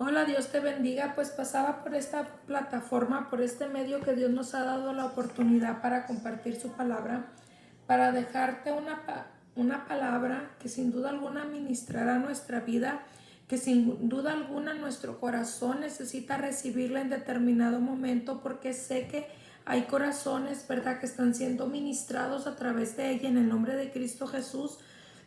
Hola, Dios te bendiga. Pues pasaba por esta plataforma, por este medio que Dios nos ha dado la oportunidad para compartir su palabra, para dejarte una palabra que sin duda alguna ministrará nuestra vida, que sin duda alguna nuestro corazón necesita recibirla en determinado momento, porque sé que hay corazones, ¿verdad?, que están siendo ministrados a través de ella en el nombre de Cristo Jesús,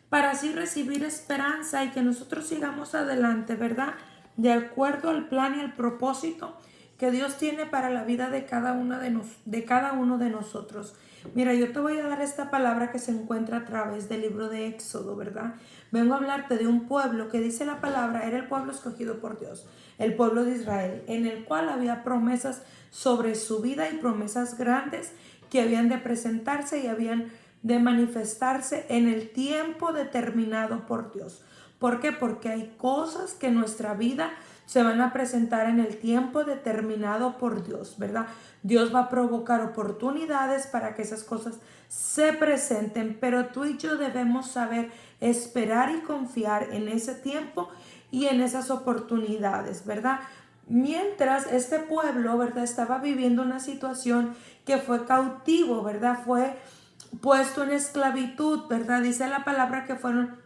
para así recibir esperanza y que nosotros sigamos adelante, ¿verdad? De acuerdo al plan y al propósito que Dios tiene para la vida de cada uno de nosotros. Mira, yo te voy a dar esta palabra que se encuentra a través del libro de Éxodo, ¿verdad? Vengo a hablarte de un pueblo que dice la palabra, era el pueblo escogido por Dios, el pueblo de Israel, en el cual había promesas sobre su vida y promesas grandes que habían de presentarse y habían de manifestarse en el tiempo determinado por Dios. ¿Por qué? Porque hay cosas que en nuestra vida se van a presentar en el tiempo determinado por Dios, ¿verdad? Dios va a provocar oportunidades para que esas cosas se presenten, pero tú y yo debemos saber esperar y confiar en ese tiempo y en esas oportunidades, ¿verdad? Mientras este pueblo, ¿verdad?, estaba viviendo una situación que fue cautivo, ¿verdad? Fue puesto en esclavitud, ¿verdad? Dice la palabra que fueron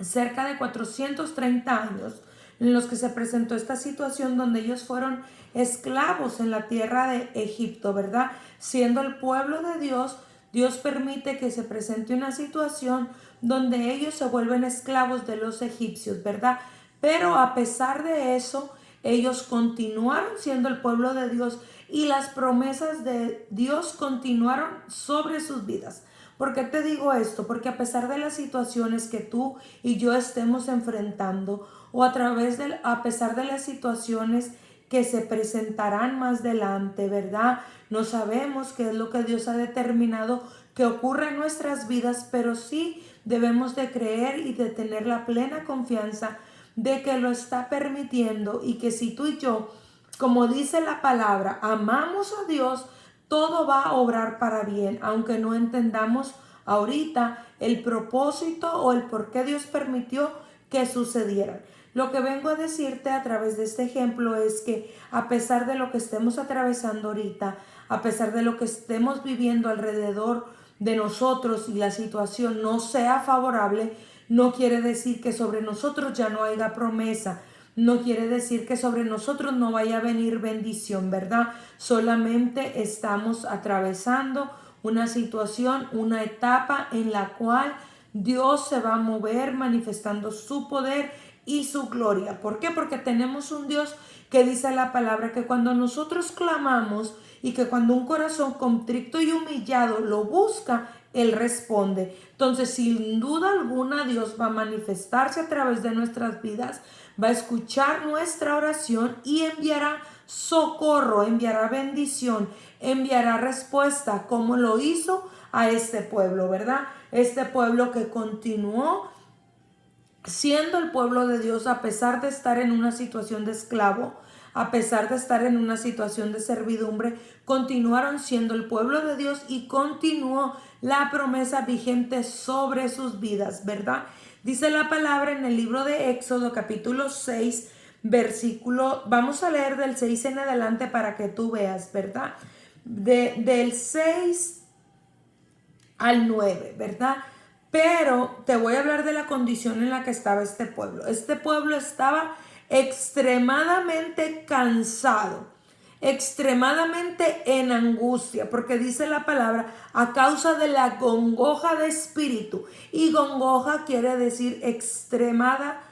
cerca de 430 años en los que se presentó esta situación donde ellos fueron esclavos en la tierra de Egipto, ¿verdad? Siendo el pueblo de Dios, Dios permite que se presente una situación donde ellos se vuelven esclavos de los egipcios, ¿verdad? Pero a pesar de eso, ellos continuaron siendo el pueblo de Dios y las promesas de Dios continuaron sobre sus vidas. ¿Por qué te digo esto? Porque a pesar de las situaciones que tú y yo estemos enfrentando o a pesar de las situaciones que se presentarán más adelante, ¿verdad? No sabemos qué es lo que Dios ha determinado que ocurra en nuestras vidas, pero sí debemos de creer y de tener la plena confianza de que lo está permitiendo y que si tú y yo, como dice la palabra, amamos a Dios, todo va a obrar para bien, aunque no entendamos ahorita el propósito o el por qué Dios permitió que sucedieran. Lo que vengo a decirte a través de este ejemplo es que a pesar de lo que estemos atravesando ahorita, a pesar de lo que estemos viviendo alrededor de nosotros y la situación no sea favorable, no quiere decir que sobre nosotros ya no haya promesa. No quiere decir que sobre nosotros no vaya a venir bendición, ¿verdad? Solamente estamos atravesando una situación, una etapa en la cual Dios se va a mover manifestando su poder y su gloria. ¿Por qué? Porque tenemos un Dios que dice la palabra que cuando nosotros clamamos y que cuando un corazón contrito y humillado lo busca, Él responde. Entonces, sin duda alguna, Dios va a manifestarse a través de nuestras vidas, va a escuchar nuestra oración y enviará socorro, enviará bendición, enviará respuesta, como lo hizo a este pueblo, ¿verdad? Este pueblo que continuó siendo el pueblo de Dios a pesar de estar en una situación de esclavo, a pesar de estar en una situación de servidumbre, continuaron siendo el pueblo de Dios y continuó la promesa vigente sobre sus vidas, ¿verdad? Dice la palabra en el libro de Éxodo capítulo 6, versículo, vamos a leer del 6 en adelante para que tú veas, ¿verdad? Del 6 al 9, ¿verdad? Pero te voy a hablar de la condición en la que estaba este pueblo. Este pueblo estaba extremadamente cansado, extremadamente en angustia, porque dice la palabra a causa de la congoja de espíritu. Y congoja quiere decir extrema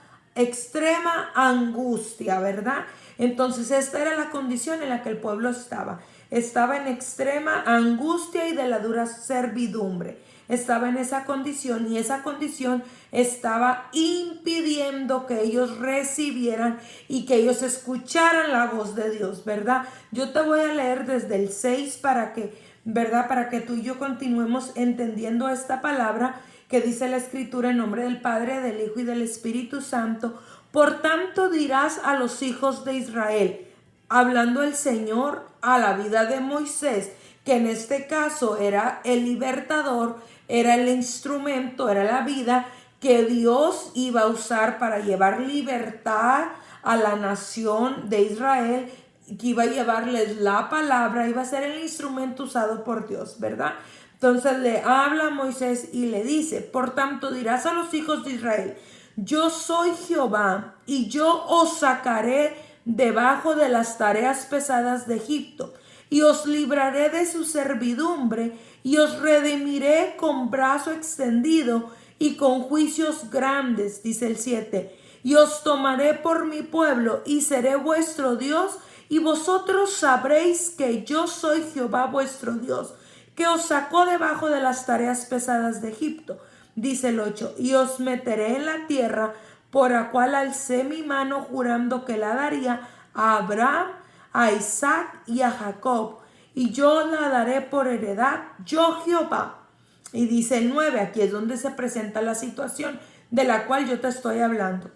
angustia, ¿verdad? Entonces esta era la condición en la que el pueblo estaba. Estaba en extrema angustia y de la dura servidumbre. Estaba en esa condición y esa condición estaba impidiendo que ellos recibieran y que ellos escucharan la voz de Dios, ¿verdad? Yo te voy a leer desde el 6 para que, ¿verdad? Para que tú y yo continuemos entendiendo esta palabra que dice la Escritura en nombre del Padre, del Hijo y del Espíritu Santo. Por tanto dirás a los hijos de Israel, hablando el Señor a la vida de Moisés, que en este caso era el libertador, era el instrumento, era la vida que Dios iba a usar para llevar libertad a la nación de Israel, que iba a llevarles la palabra, iba a ser el instrumento usado por Dios, ¿verdad? Entonces le habla a Moisés y le dice, por tanto dirás a los hijos de Israel, yo soy Jehová y yo os sacaré debajo de las tareas pesadas de Egipto y os libraré de su servidumbre y os redimiré con brazo extendido y con juicios grandes, dice el 7. Y os tomaré por mi pueblo y seré vuestro Dios y vosotros sabréis que yo soy Jehová vuestro Dios, que os sacó debajo de las tareas pesadas de Egipto. Dice el 8, y os meteré en la tierra por la cual alcé mi mano jurando que la daría a Abraham, a Isaac y a Jacob, y yo la daré por heredad, yo Jehová. Y dice el 9, aquí es donde se presenta la situación de la cual yo te estoy hablando.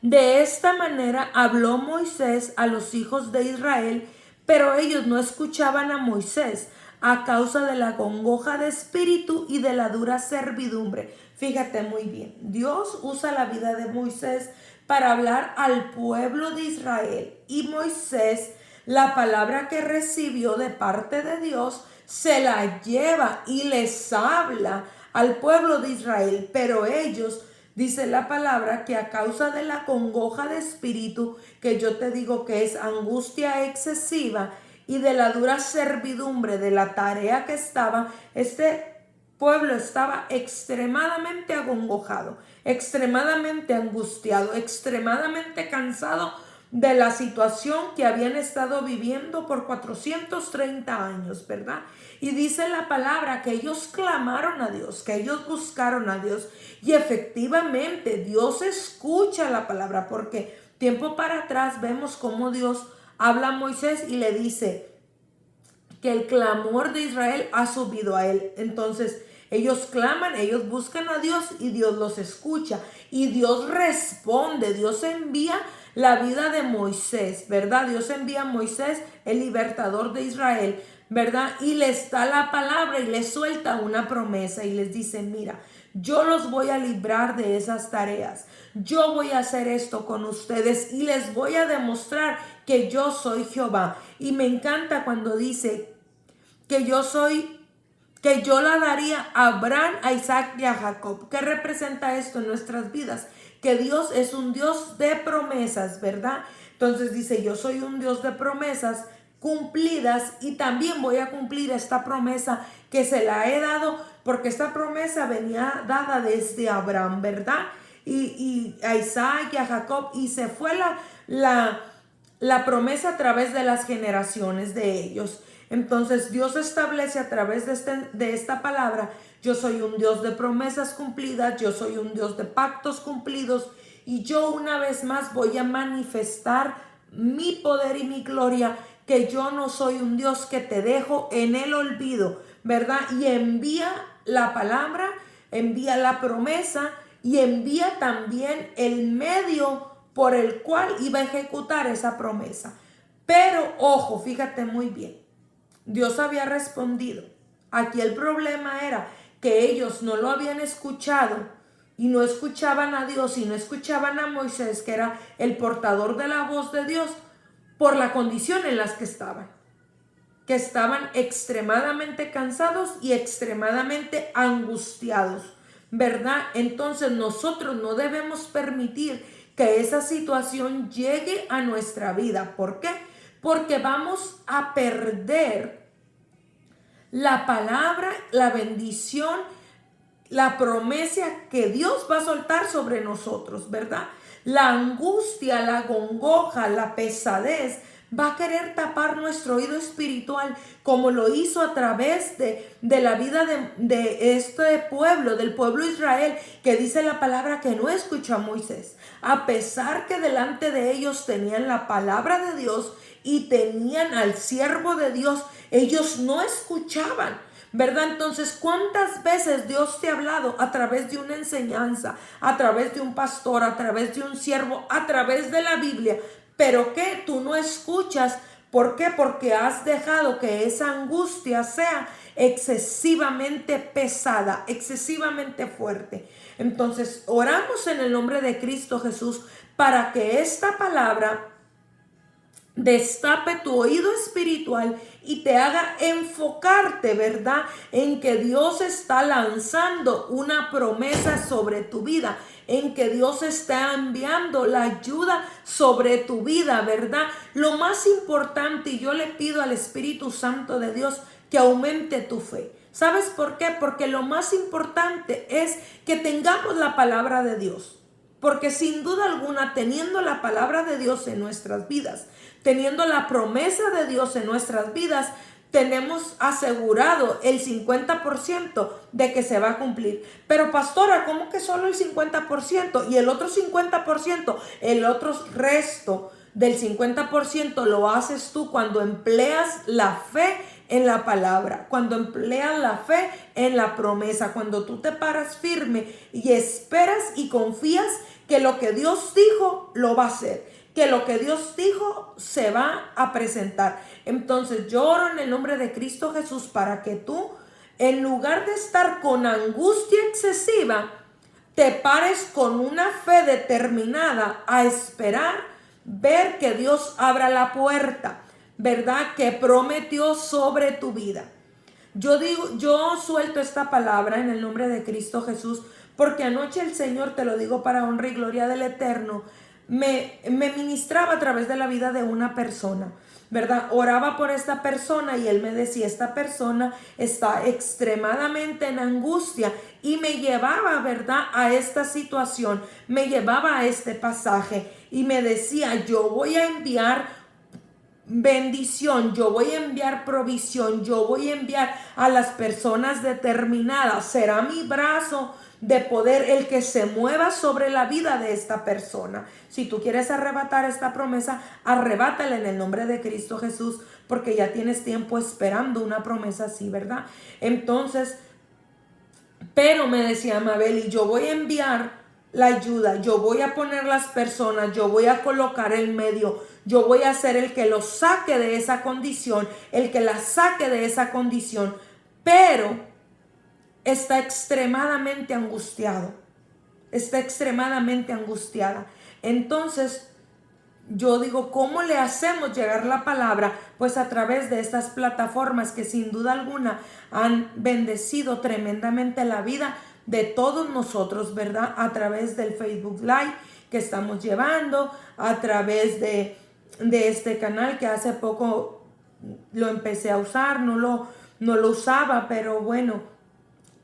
De esta manera habló Moisés a los hijos de Israel, pero ellos no escuchaban a Moisés a causa de la congoja de espíritu y de la dura servidumbre. Fíjate muy bien, Dios usa la vida de Moisés para hablar al pueblo de Israel, y Moisés, la palabra que recibió de parte de Dios, se la lleva y les habla al pueblo de Israel, pero ellos, dice la palabra, que a causa de la congoja de espíritu, que yo te digo que es angustia excesiva, y de la dura servidumbre de la tarea que estaba, este pueblo estaba extremadamente acongojado, extremadamente angustiado, extremadamente cansado de la situación que habían estado viviendo por 430 años, ¿verdad? Y dice la palabra que ellos clamaron a Dios, que ellos buscaron a Dios, y efectivamente Dios escucha la palabra, porque tiempo para atrás vemos cómo Dios habla a Moisés y le dice que el clamor de Israel ha subido a él. Entonces ellos claman, ellos buscan a Dios y Dios los escucha y Dios responde. Dios envía la vida de Moisés, ¿verdad? Dios envía a Moisés, el libertador de Israel, ¿verdad? Y les da la palabra y les suelta una promesa y les dice, mira, yo los voy a librar de esas tareas. Yo voy a hacer esto con ustedes y les voy a demostrar que yo soy Jehová. Y me encanta cuando dice que yo la daría a Abraham, a Isaac y a Jacob. ¿Qué representa esto en nuestras vidas? Que Dios es un Dios de promesas, ¿verdad? Entonces dice, yo soy un Dios de promesas cumplidas y también voy a cumplir esta promesa que se la he dado, porque esta promesa venía dada desde Abraham, ¿verdad? Y a Isaac y a Jacob, y se fue la promesa a través de las generaciones de ellos. Entonces Dios establece a través de esta palabra, yo soy un Dios de promesas cumplidas, yo soy un Dios de pactos cumplidos, y yo una vez más voy a manifestar mi poder y mi gloria, que yo no soy un Dios que te dejo en el olvido, ¿verdad? Y envía la palabra, envía la promesa y envía también el medio por el cual iba a ejecutar esa promesa. Pero ojo, fíjate muy bien, Dios había respondido. Aquí el problema era que ellos no lo habían escuchado y no escuchaban a Dios y no escuchaban a Moisés, que era el portador de la voz de Dios, por la condición en las que estaban extremadamente cansados y extremadamente angustiados, ¿verdad? Entonces nosotros no debemos permitir que esa situación llegue a nuestra vida. ¿Por qué? Porque vamos a perder la palabra, la bendición, la promesa que Dios va a soltar sobre nosotros, ¿verdad? La angustia, la congoja, la pesadez va a querer tapar nuestro oído espiritual, como lo hizo a través de la vida de este pueblo, del pueblo de Israel, que dice la palabra que no escuchó a Moisés, a pesar que delante de ellos tenían la palabra de Dios y tenían al siervo de Dios, ellos no escuchaban, ¿verdad? Entonces, ¿cuántas veces Dios te ha hablado a través de una enseñanza, a través de un pastor, a través de un siervo, a través de la Biblia? Pero que tú no escuchas. ¿Por qué? Porque has dejado que esa angustia sea excesivamente pesada, excesivamente fuerte. Entonces, oramos en el nombre de Cristo Jesús para que esta palabra destape tu oído espiritual y te haga enfocarte, ¿verdad?, en que Dios está lanzando una promesa sobre tu vida, en que Dios está enviando la ayuda sobre tu vida, ¿verdad? Lo más importante, y yo le pido al Espíritu Santo de Dios que aumente tu fe. ¿Sabes por qué? Porque lo más importante es que tengamos la palabra de Dios. Porque sin duda alguna, teniendo la palabra de Dios en nuestras vidas, teniendo la promesa de Dios en nuestras vidas, tenemos asegurado el 50% de que se va a cumplir. Pero pastora, ¿cómo que solo el 50%? Y el otro 50%, el otro resto del 50% lo haces tú cuando empleas la fe en la palabra, cuando empleas la fe en la promesa, cuando tú te paras firme y esperas y confías que lo que Dios dijo lo va a hacer, que lo que Dios dijo se va a presentar. Entonces yo oro en el nombre de Cristo Jesús para que tú, en lugar de estar con angustia excesiva, te pares con una fe determinada a esperar ver que Dios abra la puerta, ¿verdad?, que prometió sobre tu vida. Yo suelto esta palabra en el nombre de Cristo Jesús, porque anoche el Señor, te lo digo para honra y gloria del Eterno, me ministraba a través de la vida de una persona, ¿verdad? Oraba por esta persona y él me decía, esta persona está extremadamente en angustia, y me llevaba, ¿verdad?, a esta situación, me llevaba a este pasaje y me decía, yo voy a enviar bendición, yo voy a enviar provisión, yo voy a enviar a las personas determinadas, será mi brazo de poder el que se mueva sobre la vida de esta persona. Si tú quieres arrebatar esta promesa, arrebátala en el nombre de Cristo Jesús, porque ya tienes tiempo esperando una promesa así, ¿verdad? Entonces, pero me decía Mabel, y yo voy a enviar la ayuda, yo voy a poner las personas, yo voy a colocar el medio, yo voy a ser el que los saque de esa condición, el que la saque de esa condición, pero está extremadamente angustiado, está extremadamente angustiada. Entonces yo digo, ¿cómo le hacemos llegar la palabra? Pues a través de estas plataformas que sin duda alguna han bendecido tremendamente la vida de todos nosotros, ¿verdad? A través del Facebook Live que estamos llevando, a través de este canal que hace poco lo empecé a usar, no lo usaba, pero bueno,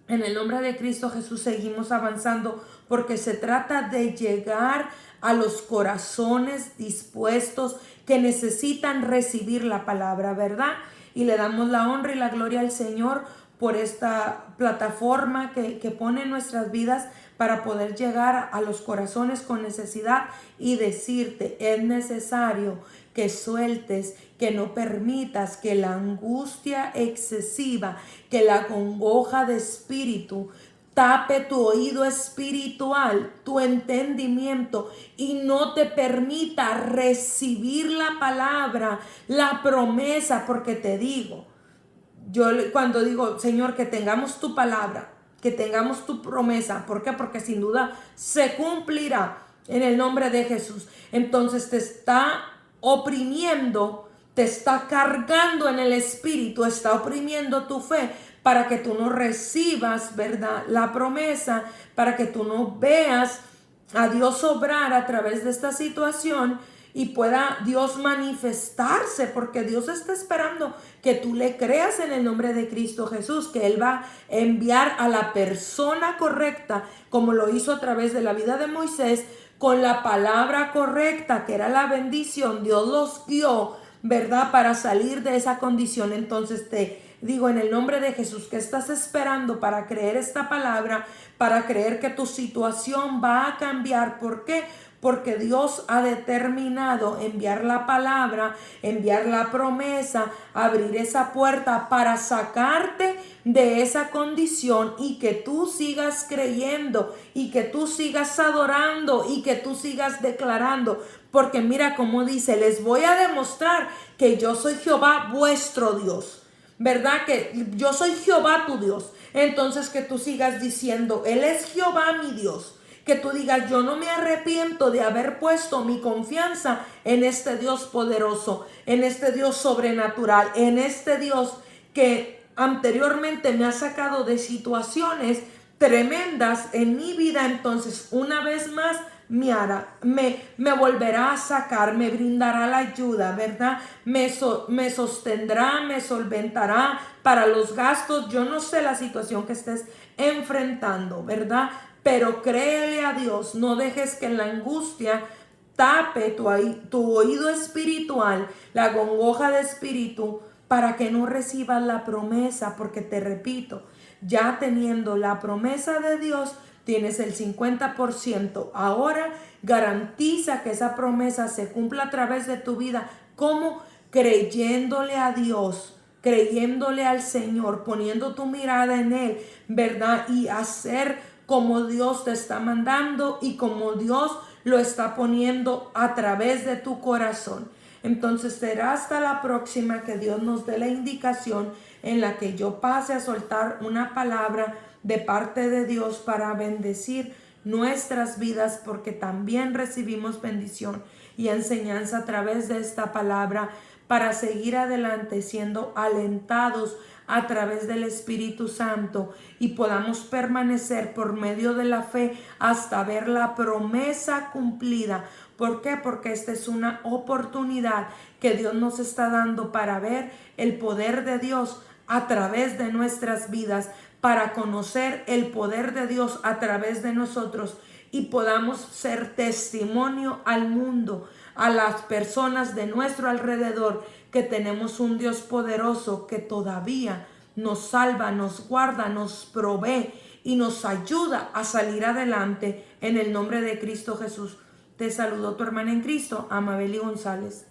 en el nombre de Cristo Jesús seguimos avanzando, porque se trata de llegar a los corazones dispuestos que necesitan recibir la palabra, ¿verdad? Y le damos la honra y la gloria al Señor por esta plataforma que pone en nuestras vidas para poder llegar a los corazones con necesidad y decirte, es necesario que sueltes, que no permitas que la angustia excesiva, que la congoja de espíritu tape tu oído espiritual, tu entendimiento, y no te permita recibir la palabra, la promesa, porque te digo, yo cuando digo, Señor, que tengamos tu palabra, que tengamos tu promesa, ¿por qué? Porque sin duda se cumplirá en el nombre de Jesús. Entonces te está oprimiendo, te está cargando en el espíritu, está oprimiendo tu fe para que tú no recibas, ¿verdad?, la promesa, para que tú no veas a Dios obrar a través de esta situación y pueda Dios manifestarse, porque Dios está esperando que tú le creas en el nombre de Cristo Jesús, que Él va a enviar a la persona correcta, como lo hizo a través de la vida de Moisés, con la palabra correcta, que era la bendición. Dios los guió, ¿verdad?, para salir de esa condición. Entonces te digo, en el nombre de Jesús, que estás esperando para creer esta palabra, para creer que tu situación va a cambiar. ¿Por qué? Porque Dios ha determinado enviar la palabra, enviar la promesa, abrir esa puerta para sacarte de esa condición, y que tú sigas creyendo, y que tú sigas adorando, y que tú sigas declarando. Porque mira cómo dice, les voy a demostrar que yo soy Jehová vuestro Dios. ¿verdad? Que yo soy Jehová tu Dios. Entonces que tú sigas diciendo, Él es Jehová mi Dios. Que tú digas, yo no me arrepiento de haber puesto mi confianza en este Dios poderoso, en este Dios sobrenatural, en este Dios que anteriormente me ha sacado de situaciones tremendas en mi vida. Entonces una vez más me volverá a sacar, me brindará la ayuda, ¿verdad? Me sostendrá, me solventará para los gastos. Yo no sé la situación que estés enfrentando, ¿verdad? Pero créele a Dios, no dejes que la angustia tape tu oído espiritual, la gongoja de espíritu, para que no recibas la promesa, porque te repito, ya teniendo la promesa de Dios, tienes el 50%. Ahora garantiza que esa promesa se cumpla a través de tu vida. ¿Cómo? Creyéndole a Dios, creyéndole al Señor, poniendo tu mirada en Él, ¿verdad? Y hacer como Dios te está mandando y como Dios lo está poniendo a través de tu corazón. Entonces será hasta la próxima que Dios nos dé la indicación en la que yo pase a soltar una palabra de parte de Dios para bendecir nuestras vidas, porque también recibimos bendición y enseñanza a través de esta palabra para seguir adelante siendo alentados a través del Espíritu Santo y podamos permanecer por medio de la fe hasta ver la promesa cumplida. ¿Por qué? Porque esta es una oportunidad que Dios nos está dando para ver el poder de Dios a través de nuestras vidas, para conocer el poder de Dios a través de nosotros y podamos ser testimonio al mundo, a las personas de nuestro alrededor, que tenemos un Dios poderoso que todavía nos salva, nos guarda, nos provee y nos ayuda a salir adelante en el nombre de Cristo Jesús. Te saludo tu hermana en Cristo, Amabeli González.